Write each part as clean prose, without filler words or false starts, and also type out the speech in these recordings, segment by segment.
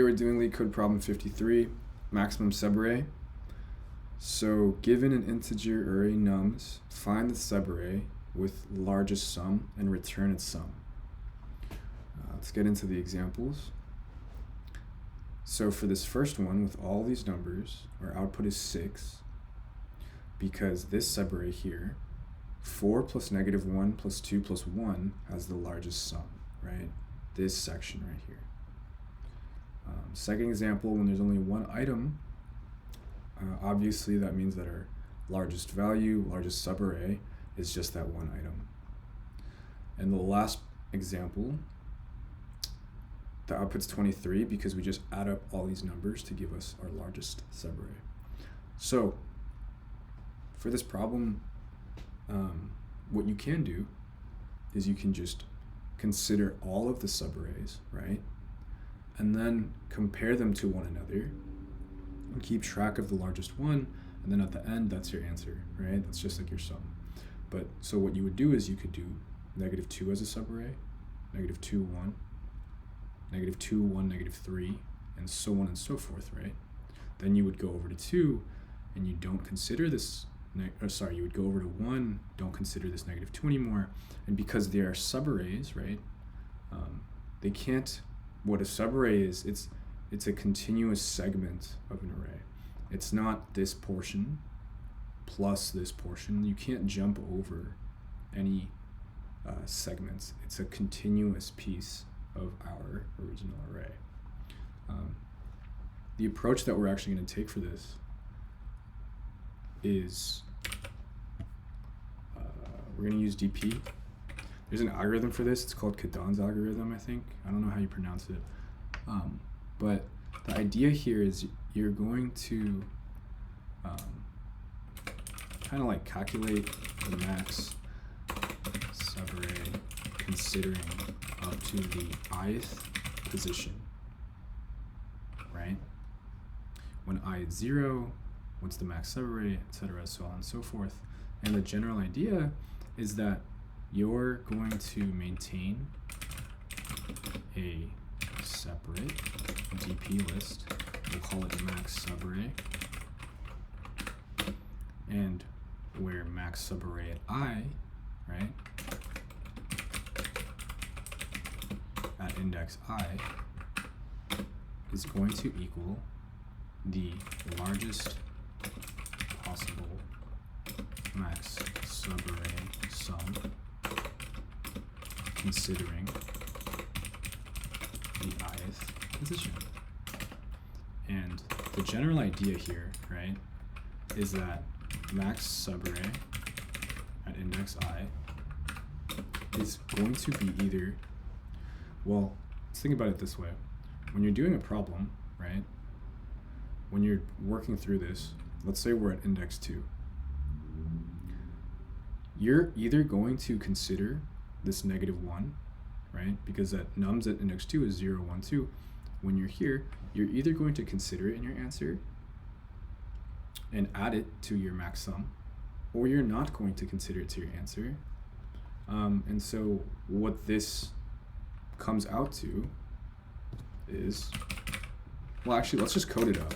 We're doing Leetcode problem 53, maximum subarray. So given an integer array nums, find the subarray with largest sum and return its sum. Let's get into the examples. So for this first one, with all these numbers, our output is 6, because this subarray here, 4 plus -1 plus 2 plus 1 has the largest sum, right? This section right here. Second example, when there's only one item, obviously that means that our largest value, largest subarray, is just that one item. And the last example, the output's 23 because we just add up all these numbers to give us our largest subarray. So for this problem, what you can do is you can just consider all of the subarrays, right? And then compare them to one another and keep track of the largest one, and then at the end, that's your answer, right? That's just like your sum. But so what you would do is you could do -2 as a subarray, -2, 1, -2, 1, -3, and so on and so forth, right? Then you would go over to 2, and you don't consider this, you would go over to 1, don't consider this -2 anymore, and because they are subarrays, right, they can't, what a subarray is, it's a continuous segment of an array. It's not this portion plus this portion. You can't jump over any segments. It's a continuous piece of our original array. The approach that we're actually going to take for this is we're going to use DP. There's an algorithm for this. It's called Cadon's algorithm, I think. I don't know how you pronounce it. But the idea here is you're going to kind of like calculate the max subarray considering up to the ith position, right? When I is 0, what's the max subarray, etc., so on and so forth. And the general idea is that you're going to maintain a separate DP list. We'll call it max subarray. And where max subarray at I, right, at index I is going to equal the largest possible max subarray sum considering the ith position. And the general idea here, right, is that max subarray at index I is going to be either, well, let's think about it this way. When you're doing a problem, right, when you're working through this, let's say we're at index 2. You're either going to consider this -1, right, because that nums at index 2 is 0, 1, 2. When you're here, you're either going to consider it in your answer and add it to your max sum, or you're not going to consider it to your answer. And so what this comes out to is, well, actually, let's just code it up.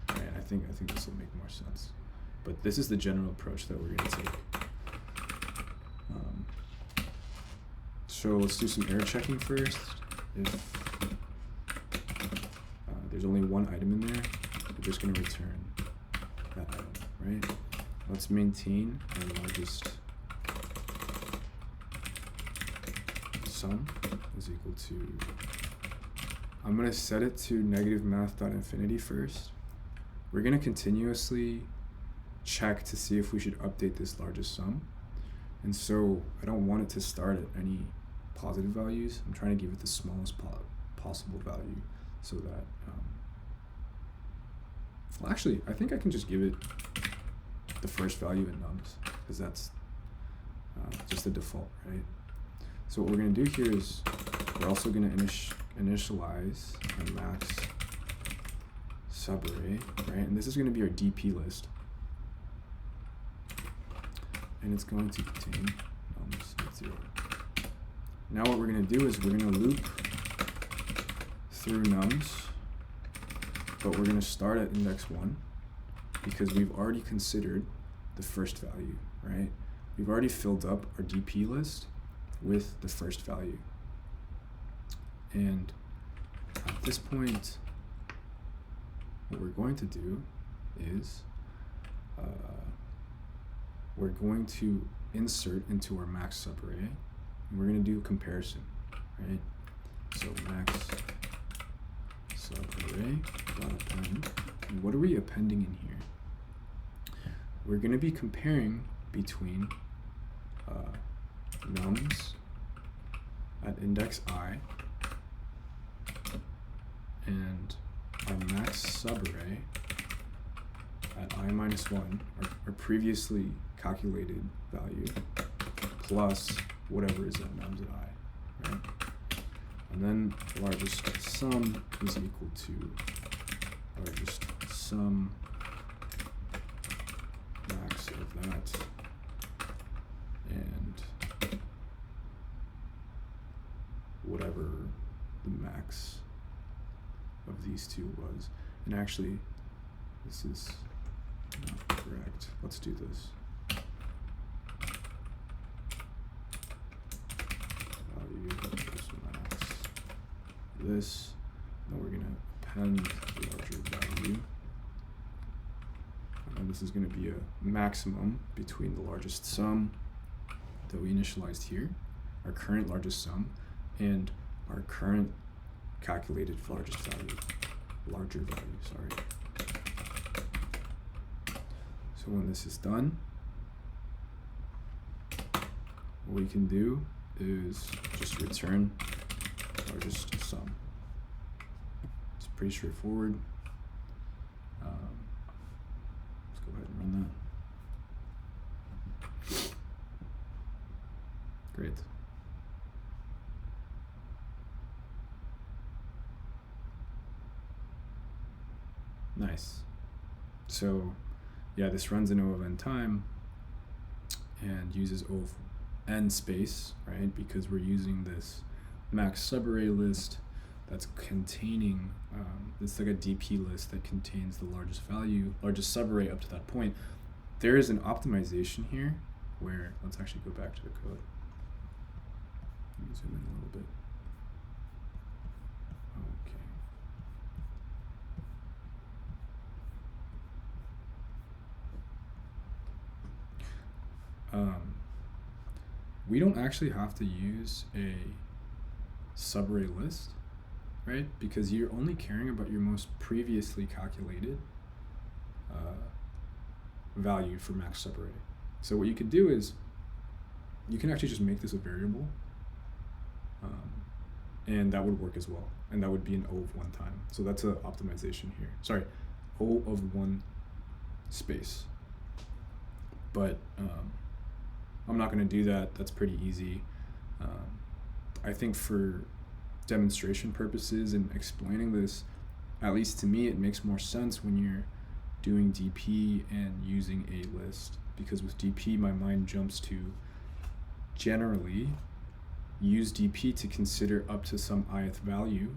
Right? I think this will make more sense. But this is the general approach that we're going to take. So let's do some error checking first. If there's only one item in there, we're just going to return that item, right? Let's maintain our largest sum is equal to, I'm going to set it to -math.infinity first. We're going to continuously check to see if we should update this largest sum. And so I don't want it to start at any positive values. I'm trying to give it the smallest possible value so that, well, actually, I think I can just give it the first value in nums, because that's just the default, right? So what we're going to do here is we're also going to initialize a max subarray, right? And this is going to be our DP list. And it's going to contain nums at 0. Now what we're going to do is we're going to loop through nums but we're going to start at index 1 because we've already considered the first value, right? We've already filled up our DP list with the first value. And at this point, what we're going to do is we're going to insert into our max subarray, and we're going to do a comparison, right? So max subarray dot append. And what are we appending in here? We're going to be comparing between nums at index I and our max subarray at I minus 1, our previously calculated value, plus whatever is at nums at I, right? And then largest sum is equal to largest sum max of that and whatever the max of these two was. And actually, this is not correct. Let's do this. Value equals max. This, and then we're going to append the larger value. And this is going to be a maximum between the largest sum that we initialized here, our current largest sum, and our current calculated larger value, sorry. So when this is done, what we can do is just return largest sum. It's pretty straightforward. Let's go ahead and run that. Great. Nice. So yeah, this runs in O of n time and uses O of n space, right? Because we're using this max subarray list that's containing, it's like a DP list that contains the largest value, largest subarray up to that point. There is an optimization here where, let's actually go back to the code. Let me zoom in a little bit. We don't actually have to use a subarray list, right? Because you're only caring about your most previously calculated value for max subarray. So what you could do is you can actually just make this a variable, and that would work as well. And that would be an O of 1 time. So that's an optimization here. Sorry, O of 1 space. But I'm not going to do that. That's pretty easy. I think for demonstration purposes and explaining this, at least to me, it makes more sense when you're doing DP and using a list. Because with DP, my mind jumps to generally use DP to consider up to some ith value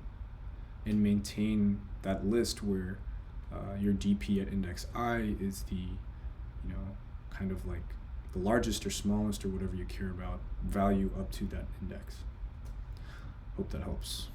and maintain that list where your DP at index I is the, kind of like the largest or smallest or whatever you care about value up to that index. Hope that helps.